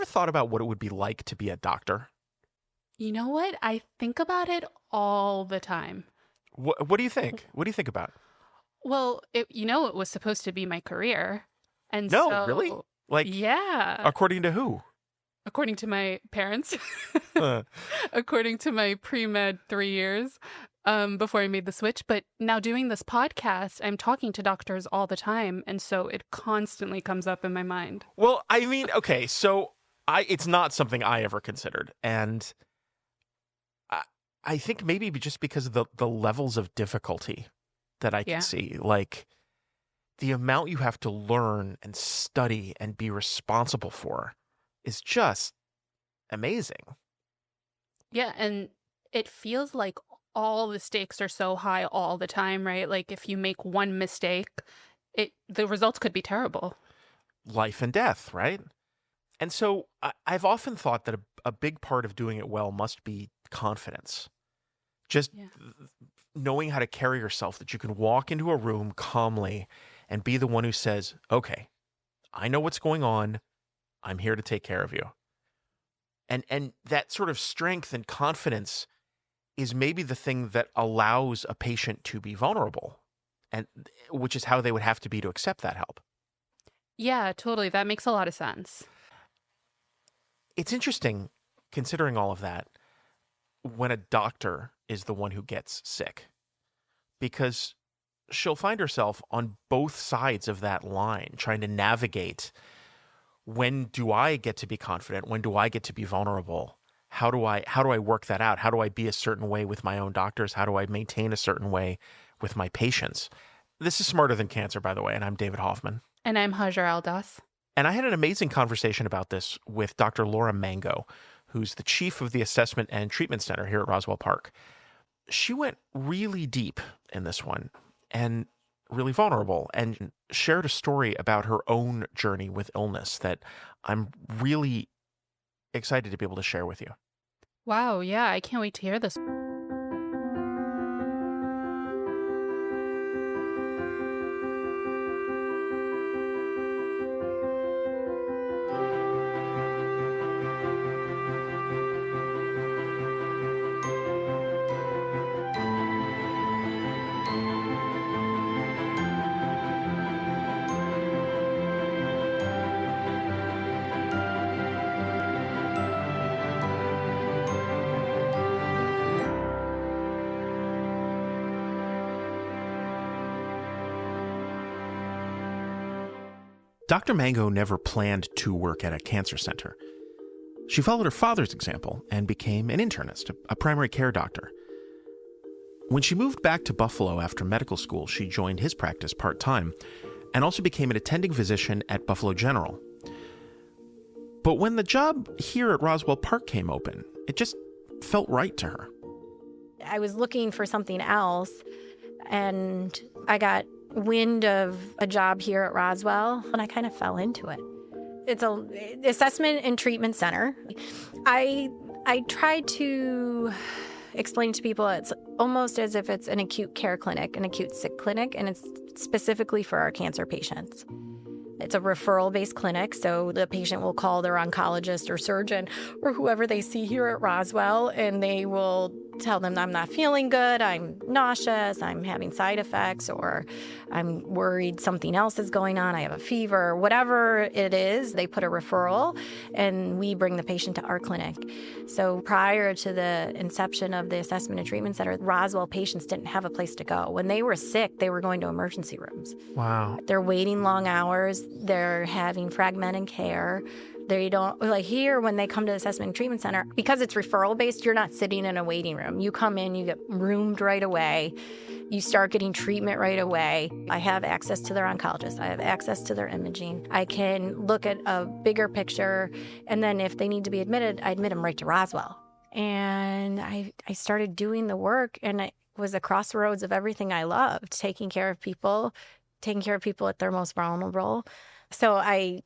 thought about what it would be like to be a doctor? You know what? I think about it all the time. What do you think? What do you think about? Well, it was supposed to be my career. And No, really? so, Like, yeah, according to who? according to my parents, Uh, according to my pre-med 3 years before I made the switch. But now doing this podcast, I'm talking to doctors all the time. And so it constantly comes up in my mind. well, I mean, okay, so it's not something I ever considered. And I think maybe just because of the levels of difficulty that I can Yeah. see, like the amount you have to learn and study and be responsible for is just amazing. Yeah. And it feels like all the stakes are so high all the time, right? Like if you make one mistake, the results could be terrible. Life and death, right? And so I've often thought that a big part of doing it well must be confidence. Just Yeah. knowing how to carry yourself, that you can walk into a room calmly and be the one who says, okay, I know what's going on. I'm here to take care of you. And that sort of strength and confidence is maybe the thing that allows a patient to be vulnerable, and which is how they would have to be to accept that help. Yeah, totally. That makes a lot of sense. It's interesting, considering all of that, when a doctor is the one who gets sick, because she'll find herself on both sides of that line trying to navigate, when do I get to be confident? When do I get to be vulnerable? How do I work that out? How do I be a certain way with my own doctors? How do I maintain a certain way with my patients? This is Smarter Than Cancer, by the way, and I'm David Hoffman. And I'm Hajar Aldas. And I had an amazing conversation about this with Dr. Laura Mango, who's the chief of the Assessment and Treatment Center here at Roswell Park. She went really deep in this one and really vulnerable, and shared a story about her own journey with illness that I'm really excited to be able to share with you. Wow, yeah, I can't wait to hear this. Dr. Mango never planned to work at a cancer center. She followed her father's example and became an internist, a primary care doctor. When she moved back to Buffalo after medical school, she joined his practice part-time and also became an attending physician at Buffalo General. But when the job here at Roswell Park came open, it just felt right to her. I was looking for something else, and I got wind of a job here at Roswell, and I kind of fell into it. It's an assessment and treatment center. I tried to explain to people it's almost as if it's an acute care clinic, an acute sick clinic, and it's specifically for our cancer patients. It's a referral-based clinic, so the patient will call their oncologist or surgeon or whoever they see here at Roswell, and they will tell them, I'm not feeling good, I'm nauseous, I'm having side effects, or I'm worried something else is going on, I have a fever, whatever it is, they put a referral, and we bring the patient to our clinic. So prior to the inception of the Assessment and Treatment Center, Roswell patients didn't have a place to go. When they were sick, they were going to emergency rooms. Wow. They're waiting long hours, they're having fragmented care. They don't, like here, when they come to the Assessment and Treatment Center, because it's referral-based, you're not sitting in a waiting room. You come in, you get roomed right away. You start getting treatment right away. I have access to their oncologist. I have access to their imaging. I can look at a bigger picture, and then if they need to be admitted, I admit them right to Roswell. And I started doing the work, and it was a crossroads of everything I loved, taking care of people at their most vulnerable. So I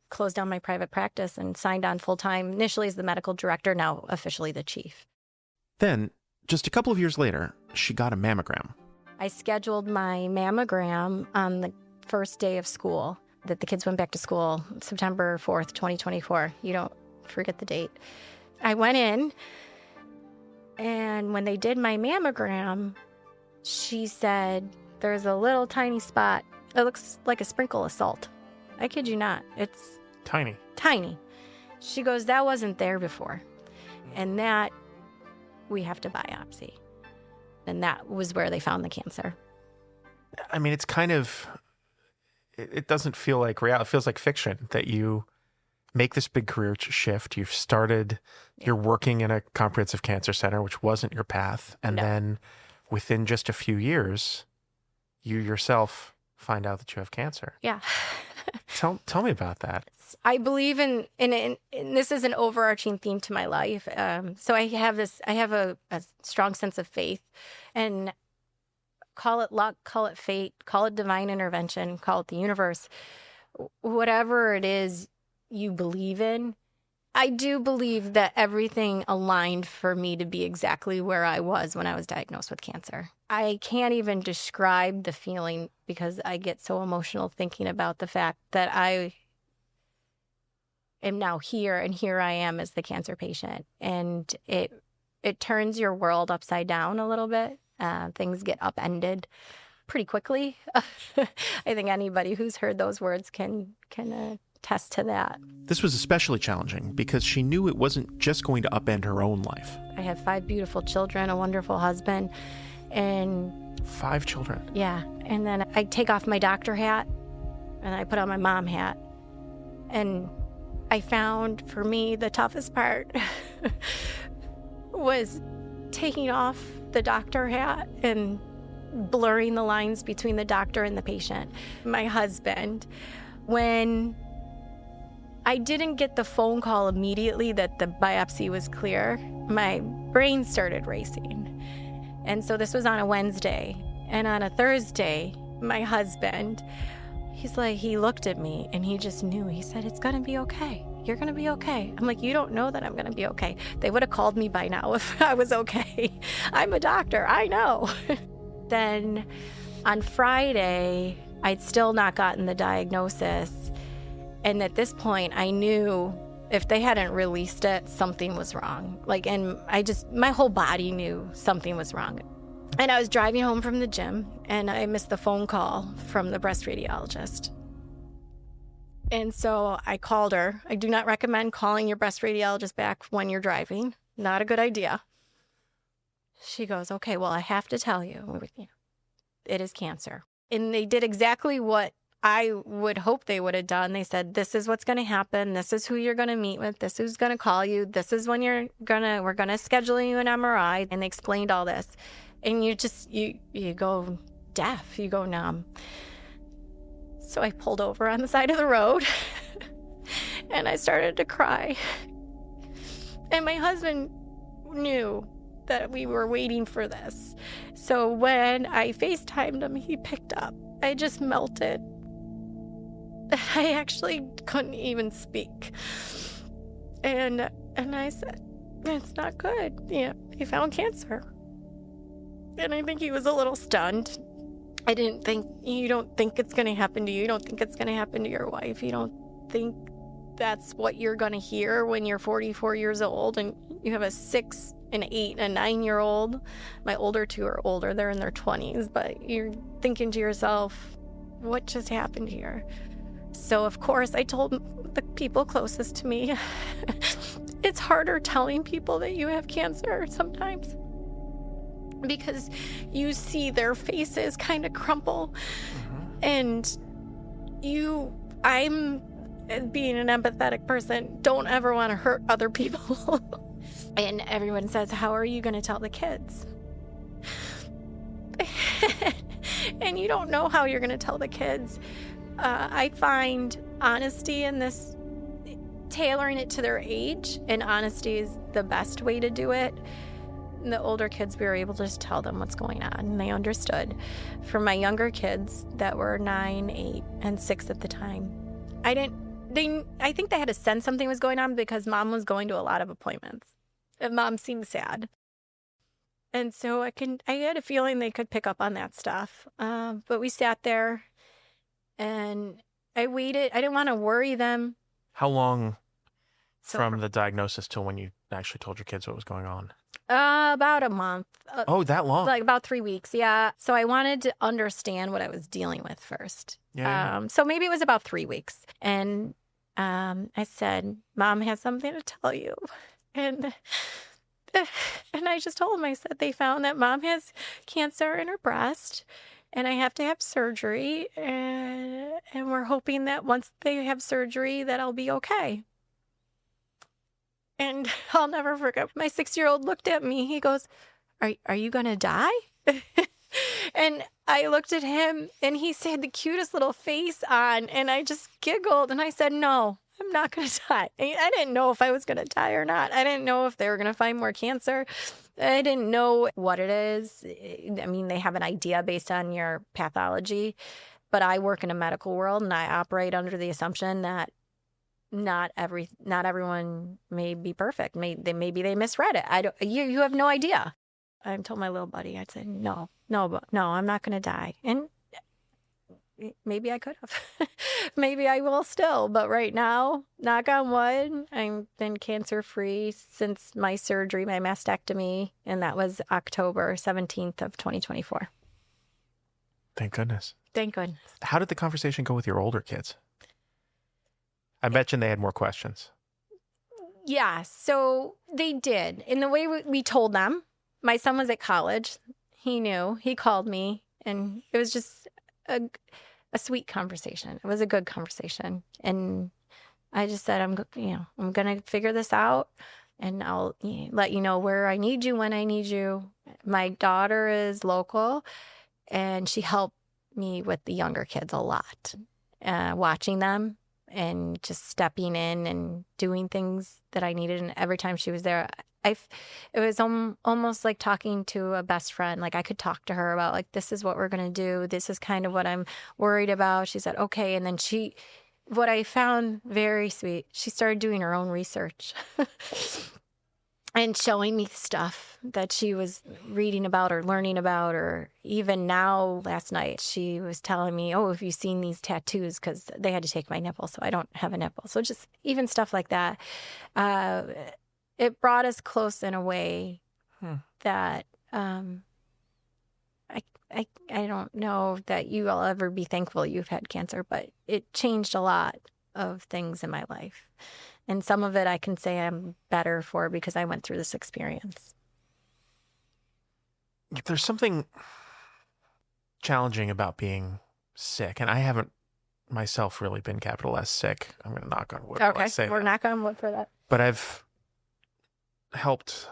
closed down my private practice and signed on full-time, initially as the medical director, now officially the chief. Then, just a couple of years later, she got a mammogram. I scheduled my mammogram on the first day of school. that the kids went back to school September 4th, 2024. You don't forget the date. I went in, and when they did my mammogram, she said, there's a little tiny spot. It looks like a sprinkle of salt. I kid you not. It's Tiny. tiny. She goes, that wasn't there before. And that we have to biopsy. And that was where they found the cancer. I mean, it's kind of, it doesn't feel like reality. It feels like fiction that you make this big career shift. You've started, you're working in a comprehensive cancer center, which wasn't your path. And No. then within just a few years, you yourself find out that you have cancer. Yeah. Tell me about that. I believe in this is an overarching theme to my life. So I have a strong sense of faith, and call it luck, call it fate, call it divine intervention, call it the universe, whatever it is you believe in. I do believe that everything aligned for me to be exactly where I was when I was diagnosed with cancer. I can't even describe the feeling because I get so emotional thinking about the fact that I am now here, and here I am as the cancer patient. And it turns your world upside down a little bit. Things get upended pretty quickly. I think anybody who's heard those words can attest to that. This was especially challenging because she knew it wasn't just going to upend her own life. I have 5 beautiful children, a wonderful husband, and 5 children. yeah. And then I take off my doctor hat and I put on my mom hat. And I found for me the toughest part was taking off the doctor hat and blurring the lines between the doctor and the patient. My husband, when I didn't get the phone call immediately that the biopsy was clear, my brain started racing. And so this was on a Wednesday. And on a Thursday, my husband, he looked at me and he just knew. He said, it's going to be okay. You're going to be okay. I'm like, you don't know that I'm going to be okay. They would have called me by now if I was okay. I'm a doctor. I know. Then on Friday, I'd still not gotten the diagnosis. And at this point, I knew if they hadn't released it, something was wrong. And my whole body knew something was wrong. And I was driving home from the gym, and I missed the phone call from the breast radiologist. And so I called her. I do not recommend calling your breast radiologist back when you're driving. Not a good idea. She goes, okay, well, I have to tell you, it is cancer. And they did exactly what I would hope they would have done. They said, this is what's going to happen. This is who you're going to meet with. This is who's going to call you. This is when we're going to schedule you an MRI. And they explained all this. And you go deaf, you go numb. So I pulled over on the side of the road and I started to cry. And my husband knew that we were waiting for this. So when I FaceTimed him, he picked up. I just melted. I actually couldn't even speak. And I said, it's not good. Yeah, he found cancer. And I think he was a little stunned. You don't think it's going to happen to you. You don't think it's going to happen to your wife. You don't think that's what you're going to hear when you're 44 years old and you have a 6, an 8, and a 9-year-old. My older 2 are older. They're in their 20s. But you're thinking to yourself, what just happened here? So, of course, I told the people closest to me, it's harder telling people that you have cancer sometimes, because you see their faces kind of crumple. And I'm being an empathetic person, don't ever want to hurt other people. And everyone says, how are you going to tell the kids? And you don't know how you're going to tell the kids. I find honesty in this, tailoring it to their age, and honesty is the best way to do it. The older kids, we were able to just tell them what's going on, and they understood. For my younger kids that were 9, 8, and 6 at the time, I think they had to sense something was going on because mom was going to a lot of appointments, and mom seemed sad. And so I had a feeling they could pick up on that stuff. But we sat there, and I waited. I didn't want to worry them. How long So from the diagnosis till when you actually told your kids what was going on? about a month. Oh, that long? Like about 3 weeks. Yeah. So I wanted to understand what I was dealing with first. Yeah. So maybe it was about 3 weeks. And I said, Mom has something to tell you. And I just told him, I said, they found that Mom has cancer in her breast and I have to have surgery. And we're hoping that once they have surgery that I'll be okay. And I'll never forget, my 6-year-old looked at me. He goes, are you going to die? And I looked at him and he had the cutest little face on. And I just giggled and I said, no, I'm not going to die. I didn't know if I was going to die or not. I didn't know if they were going to find more cancer. I didn't know what it is. I mean, they have an idea based on your pathology. But I work in a medical world and I operate under the assumption that not everyone may be perfect. Maybe they misread it. You have no idea. I told my little buddy, I'd say, no, I'm not going to die. And maybe I could have. Maybe I will still. But right now, knock on wood, I've been cancer-free since my surgery, my mastectomy, and that was October 17th of 2024. Thank goodness. Thank goodness. How did the conversation go with your older kids? I mentioned they had more questions. Yeah, so they did. In the way we told them, my son was at college. He knew. He called me, and it was just a sweet conversation. It was a good conversation. And I just said, I'm going to figure this out, and I'll let you know where I need you, when I need you. My daughter is local, and she helped me with the younger kids a lot, watching them. And just stepping in and doing things that I needed. And every time she was there, it was almost like talking to a best friend. Like I could talk to her about like, this is what we're going to do. This is kind of what I'm worried about. She said, okay. And then what I found very sweet, she started doing her own research and showing me stuff that she was reading about or learning about. Or even now, last night, she was telling me, oh, have you seen these tattoos? Because they had to take my nipple, so I don't have a nipple. So just even stuff like that. It brought us close in a way that I don't know that you will ever be thankful you've had cancer, but it changed a lot of things in my life. And some of it I can say I'm better for because I went through this experience. There's something challenging about being sick, and I haven't myself really been capital S sick. I'm going to knock on wood. Okay, we're knock on wood for that. But I've helped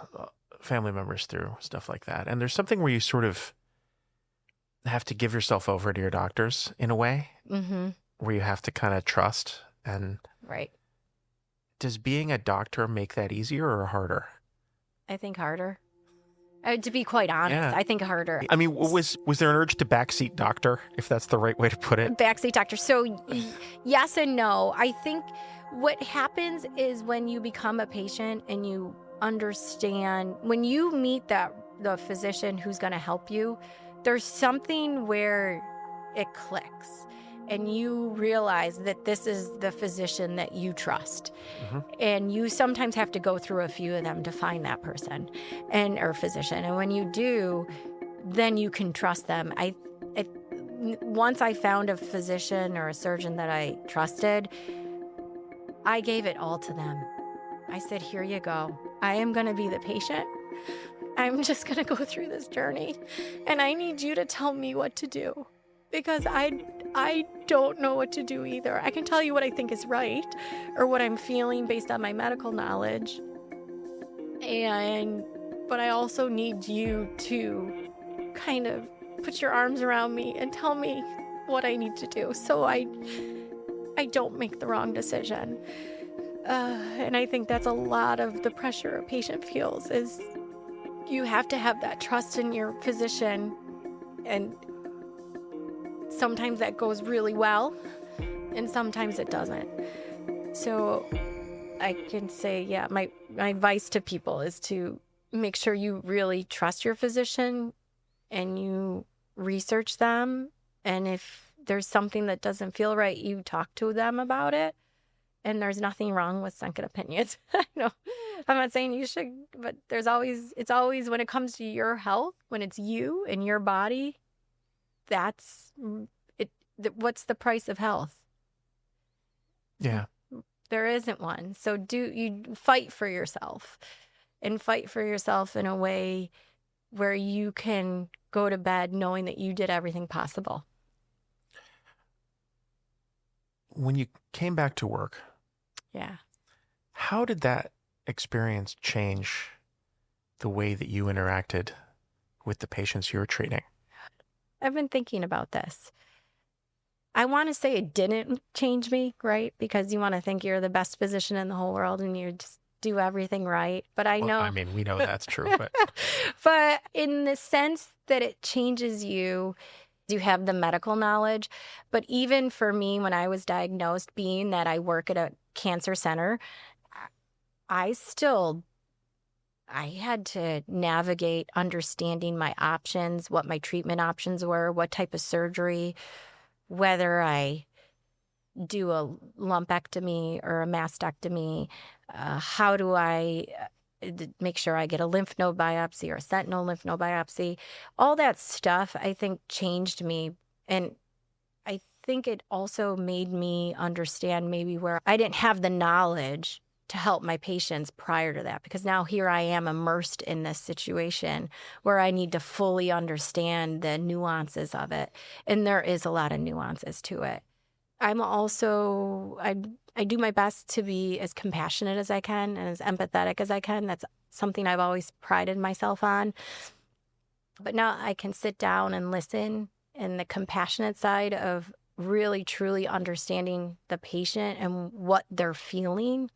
family members through stuff like that. And there's something where you sort of have to give yourself over to your doctors in a way, where you have to kind of trust. And right. Does being a doctor make that easier or harder? I think harder. To be quite honest, I think harder. I mean, was there an urge to backseat doctor, if that's the right way to put it? Backseat doctor. So yes and no. I think what happens is when you become a patient and you understand, when you meet the physician who's going to help you, there's something where it clicks. And you realize that this is the physician that you trust. And you sometimes have to go through a few of them to find that person or physician. And when you do, then you can trust them. Once I found a physician or a surgeon that I trusted, I gave it all to them. I said, here you go. I am going to be the patient. I'm just going to go through this journey. And I need you to tell me what to do. Because I don't know what to do either. I can tell you what I think is right or what I'm feeling based on my medical knowledge. But I also need you to kind of put your arms around me and tell me what I need to do so I don't make the wrong decision. And I think that's a lot of the pressure a patient feels is you have to have that trust in your physician, and sometimes that goes really well, and sometimes it doesn't. So I can say, my advice to people is to make sure you really trust your physician and you research them. And if there's something that doesn't feel right, you talk to them about it. And there's nothing wrong with second opinions. I know I'm not saying you should, but it's always when it comes to your health, when it's you and your body, that's it. What's the price of health? Yeah. There isn't one. So you fight for yourself, and fight for yourself in a way where you can go to bed knowing that you did everything possible. When you came back to work, Yeah. how did that experience change the way that you interacted with the patients you were treating? I've been thinking about this. I want to say it didn't change me, right? Because you want to think you're the best physician in the whole world and you just do everything right. But I know. I mean, we know that's true, but but in the sense that it changes you, you have the medical knowledge. But even for me, when I was diagnosed, being that I work at a cancer center, I had to navigate understanding my options, what my treatment options were, what type of surgery, whether I do a lumpectomy or a mastectomy, how do I make sure I get a lymph node biopsy or a sentinel lymph node biopsy. All that stuff, I think, changed me. And I think it also made me understand maybe where I didn't have the knowledge to help my patients prior to that, because now here I am immersed in this situation where I need to fully understand the nuances of it. And there is a lot of nuances to it. I'm also, I do my best to be as compassionate as I can and as empathetic as I can. That's something I've always prided myself on. But now I can sit down and listen, and the compassionate side of really, truly understanding the patient and what they're feeling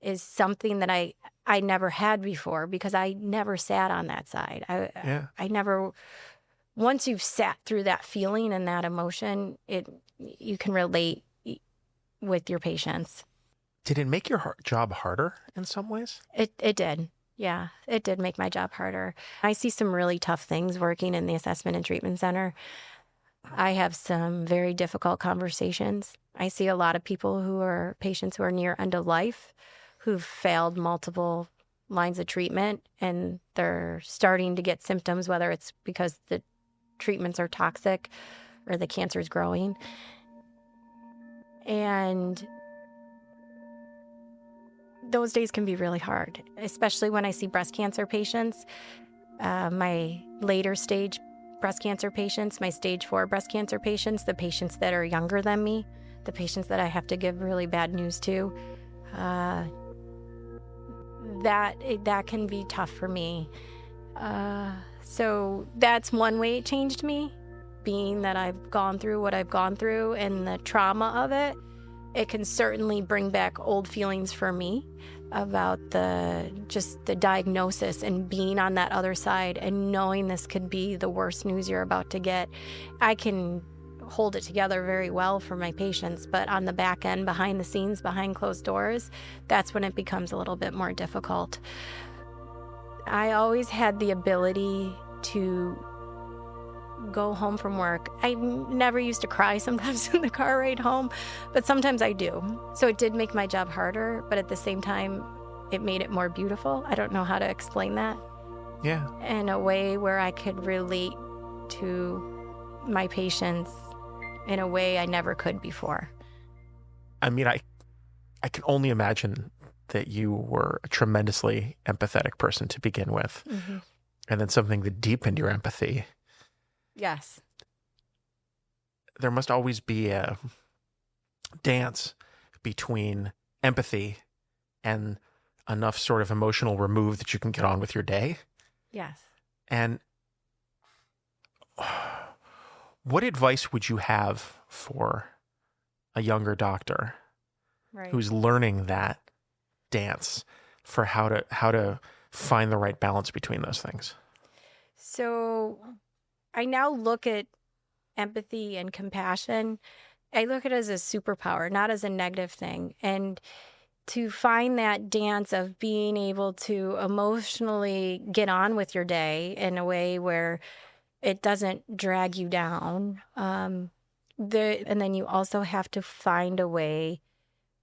is something that I never had before, because I never sat on that side. I never, once you've sat through that feeling and that emotion, you can relate with your patients. Did it make your job harder in some ways? It did. Yeah, it did make my job harder. I see some really tough things working in the assessment and treatment center. I have some very difficult conversations. I see a lot of patients who are near end of life, who've failed multiple lines of treatment, and they're starting to get symptoms, whether it's because the treatments are toxic or the cancer is growing. And those days can be really hard, especially when I see breast cancer patients, my later stage breast cancer patients, my stage 4 breast cancer patients, the patients that are younger than me, the patients that I have to give really bad news to. That can be tough for me. So that's one way it changed me, being that I've gone through what I've gone through and the trauma of it. It can certainly bring back old feelings for me about the diagnosis and being on that other side and knowing this could be the worst news you're about to get. I can hold it together very well for my patients, but on the back end, behind the scenes, behind closed doors, that's when it becomes a little bit more difficult. I always had the ability to go home from work. I never used to cry sometimes in the car ride home, but sometimes I do. So it did make my job harder, but at the same time, it made it more beautiful. I don't know how to explain that. Yeah. In a way where I could relate to my patients in a way I never could before. I mean, I can only imagine that you were a tremendously empathetic person to begin with. Mm-hmm. And then something that deepened your empathy. Yes. There must always be a dance between empathy and enough sort of emotional remove that you can get on with your day. Yes. And what advice would you have for a younger doctor who's learning that dance, for how to find the right balance between those things? So I now look at empathy and compassion. I look at it as a superpower, not as a negative thing. And to find that dance of being able to emotionally get on with your day in a way where it doesn't drag you down. And then you also have to find a way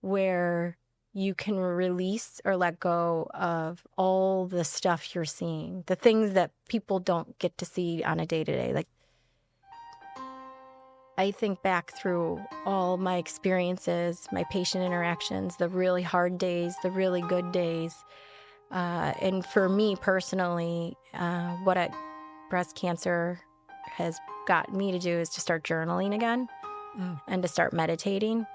where you can release or let go of all the stuff you're seeing, the things that people don't get to see on a day-to-day. Like, I think back through all my experiences, my patient interactions, the really hard days, the really good days. And for me personally, what breast cancer has got me to do is to start journaling again and to start meditating.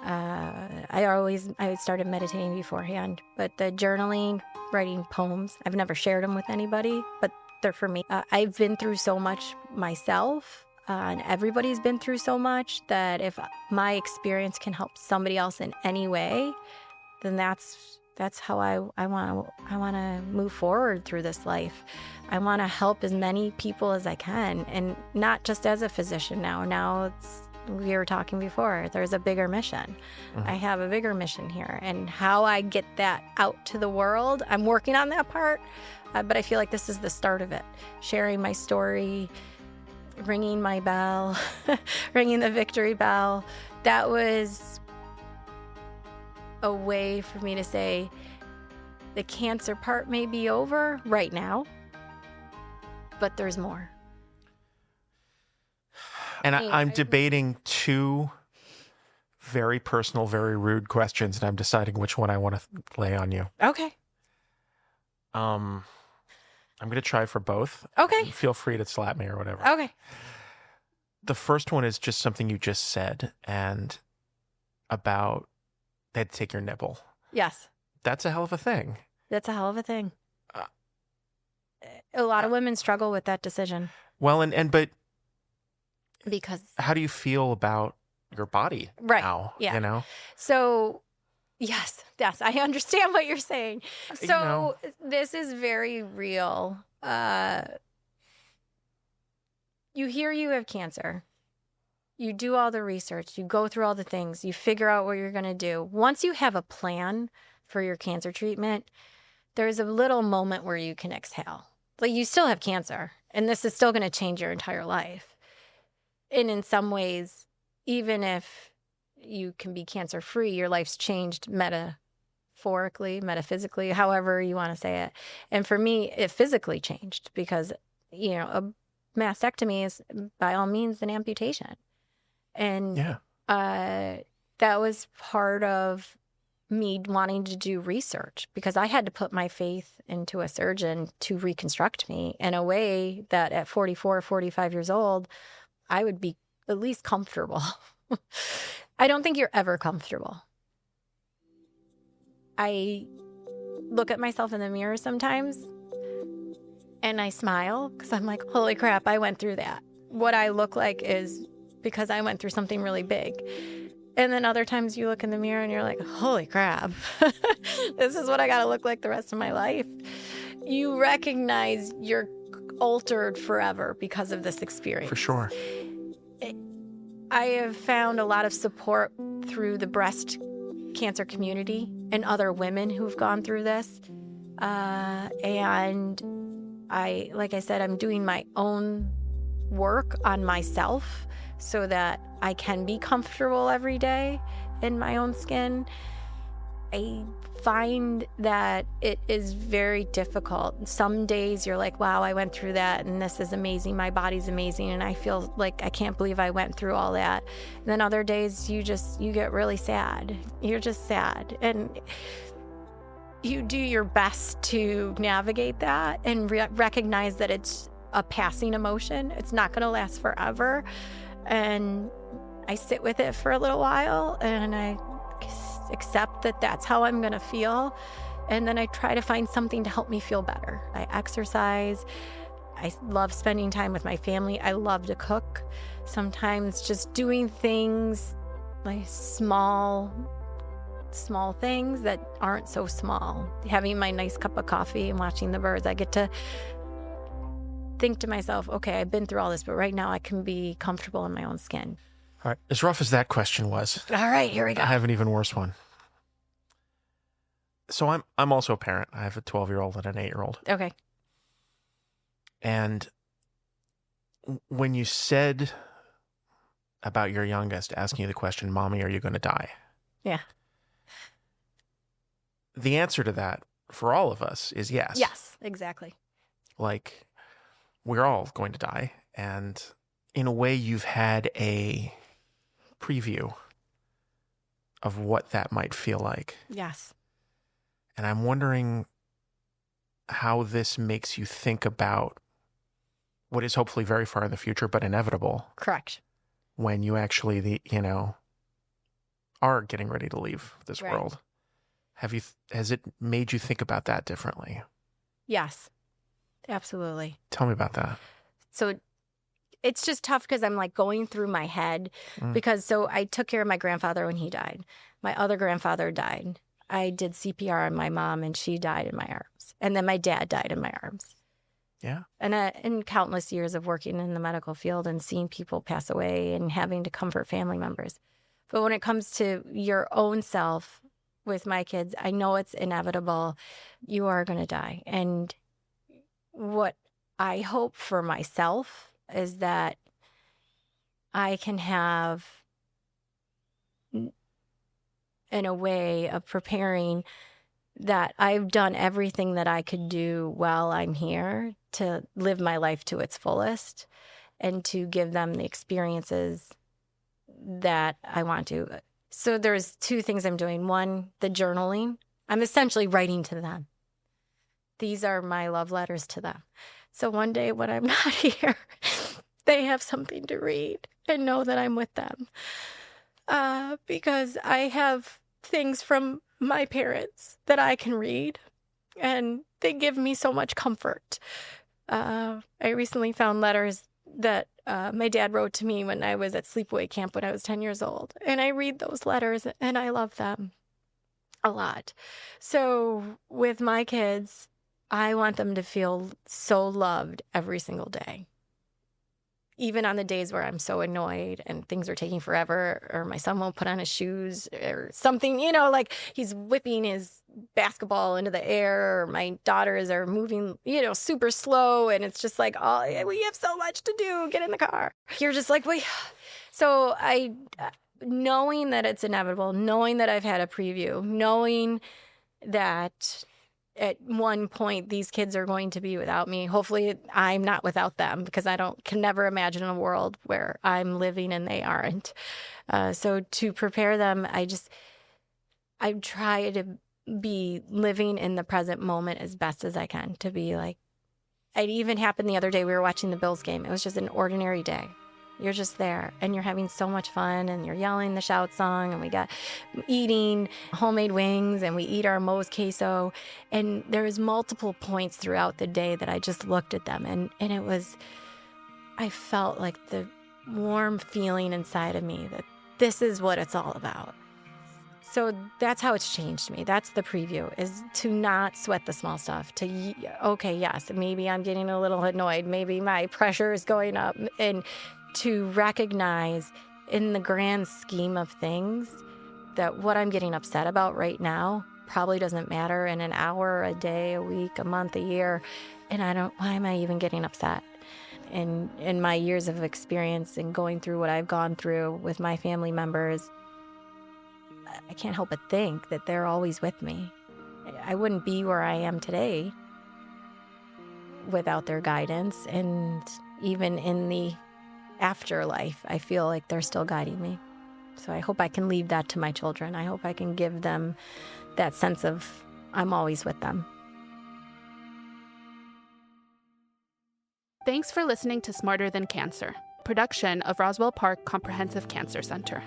I started meditating beforehand, but the journaling, writing poems, I've never shared them with anybody, but they're for me. I've been through so much myself, and everybody's been through so much that if my experience can help somebody else in any way, then that's how I want to move forward through this life. I want to help as many people as I can, and not just as a physician now. Now we were talking before, there's a bigger mission. I have a bigger mission here, and how I get that out to the world, I'm working on that part, but I feel like this is the start of it. Sharing my story, ringing my bell, ringing the victory bell. That was a way for me to say the cancer part may be over right now, but there's more. And I'm debating two very personal, very rude questions, and I'm deciding which one I want to lay on you. Okay. I'm going to try for both. Okay. Feel free to slap me or whatever. Okay. The first one is just something you just said, and about they had to take your nipple. Yes. That's a hell of a thing. That's a hell of a thing. A lot of women struggle with that decision. Well, but because how do you feel about your body now? Yeah. You know? So, yes, I understand what you're saying. So this is very real. You hear you have cancer. You do all the research. You go through all the things. You figure out what you're going to do. Once you have a plan for your cancer treatment, there's a little moment where you can exhale. Like, you still have cancer, and this is still going to change your entire life. And in some ways, even if you can be cancer-free, your life's changed metaphorically, metaphysically, however you want to say it. And for me, it physically changed because, a mastectomy is by all means an amputation. And that was part of me wanting to do research, because I had to put my faith into a surgeon to reconstruct me in a way that at 44, 45 years old, I would be at least comfortable. I don't think you're ever comfortable. I look at myself in the mirror sometimes and I smile because I'm like, holy crap, I went through that. What I look like is because I went through something really big. And then other times you look in the mirror and you're like, holy crap, this is what I got to look like the rest of my life. You recognize you're altered forever because of this experience. For sure. I have found a lot of support through the breast cancer community and other women who've gone through this. And like I said, I'm doing my own work on myself so that I can be comfortable every day in my own skin. I find that it is very difficult. Some days you're like, wow, I went through that and this is amazing. My body's amazing. And I feel like I can't believe I went through all that. And then other days you get really sad. You're just sad. And you do your best to navigate that and recognize that it's a passing emotion. It's not going to last forever. And I sit with it for a little while and I accept that that's how I'm going to feel. And then I try to find something to help me feel better. I exercise. I love spending time with my family. I love to cook. Sometimes just doing things like small things that aren't so small. Having my nice cup of coffee and watching the birds. I get to think to myself, okay, I've been through all this, but right now I can be comfortable in my own skin. All right. As rough as that question was. All right, here we go. I have an even worse one. So I'm also a parent. I have a 12-year-old and an 8-year-old. Okay. And when you said about your youngest asking you the question, Mommy, are you going to die? Yeah. The answer to that for all of us is yes. Yes, exactly. Like, we're all going to die. And in a way, you've had a preview of what that might feel like. Yes. And I'm wondering how this makes you think about what is hopefully very far in the future, but inevitable. Correct. When you actually, are getting ready to leave this Right. world. Has it made you think about that differently? Yes, absolutely. Tell me about that. So it's just tough because I'm like going through my head Mm. because I took care of my grandfather when he died. My other grandfather died. I did CPR on my mom and she died in my arms. And then my dad died in my arms. Yeah. And in countless years of working in the medical field and seeing people pass away and having to comfort family members. But when it comes to your own self with my kids, I know it's inevitable. You are going to die. And what I hope for myself is that I can have in a way of preparing that I've done everything that I could do while I'm here to live my life to its fullest and to give them the experiences that I want to. So there's two things I'm doing. One, the journaling. I'm essentially writing to them. These are my love letters to them. So one day when I'm not here, they have something to read and know that I'm with them. Because I have things from my parents that I can read, and they give me so much comfort. I recently found letters that my dad wrote to me when I was at sleepaway camp when I was 10 years old. And I read those letters, and I love them a lot. So with my kids, I want them to feel so loved every single day. Even on the days where I'm so annoyed and things are taking forever, or my son won't put on his shoes or something, like he's whipping his basketball into the air, or my daughters are moving, super slow. And it's just like, oh, we have so much to do. Get in the car. You're just like, wait. So knowing that it's inevitable, knowing that I've had a preview, knowing that at one point these kids are going to be without me. Hopefully I'm not without them, because I can never imagine a world where I'm living and they aren't. So to prepare them, I try to be living in the present moment as best as I can, to be like, it even happened the other day. We were watching the Bills game. It was just an ordinary day. You're just there and you're having so much fun and you're yelling the shout song, and we got eating homemade wings and we eat our Moe's queso. And there was multiple points throughout the day that I just looked at them and I felt like the warm feeling inside of me that this is what it's all about. So that's how it's changed me. That's the preview, is to not sweat the small stuff. Okay, yes, maybe I'm getting a little annoyed. Maybe my pressure is going up. And to recognize in the grand scheme of things that what I'm getting upset about right now probably doesn't matter in an hour, a day, a week, a month, a year. And why am I even getting upset? And in my years of experience and going through what I've gone through with my family members, I can't help but think that they're always with me. I wouldn't be where I am today without their guidance. And even in the afterlife, I feel like they're still guiding me. So I hope I can leave that to my children. I hope I can give them that sense of I'm always with them. Thanks for listening to Smarter Than Cancer, production of Roswell Park Comprehensive Cancer Center.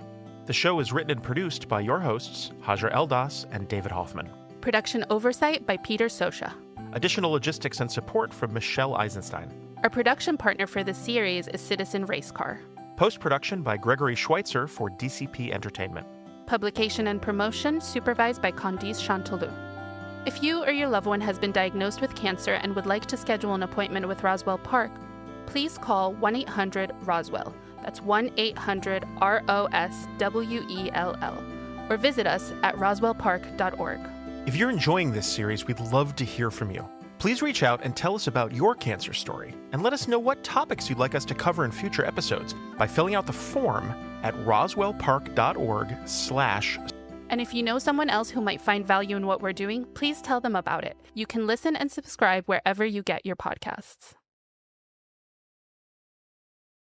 The show is written and produced by your hosts, Hajar Eldas and David Hoffman. Production oversight by Peter Sosha. Additional logistics and support from Michelle Eisenstein. Our production partner for this series is Citizen Race Car. Post-production by Gregory Schweitzer for DCP Entertainment. Publication and promotion supervised by Candice Chanteloup. If you or your loved one has been diagnosed with cancer and would like to schedule an appointment with Roswell Park, please call 1-800-ROSWELL. That's 1-800-ROSWELL. Or visit us at roswellpark.org. If you're enjoying this series, we'd love to hear from you. Please reach out and tell us about your cancer story, and let us know what topics you'd like us to cover in future episodes by filling out the form at roswellpark.org/. And if you know someone else who might find value in what we're doing, please tell them about it. You can listen and subscribe wherever you get your podcasts.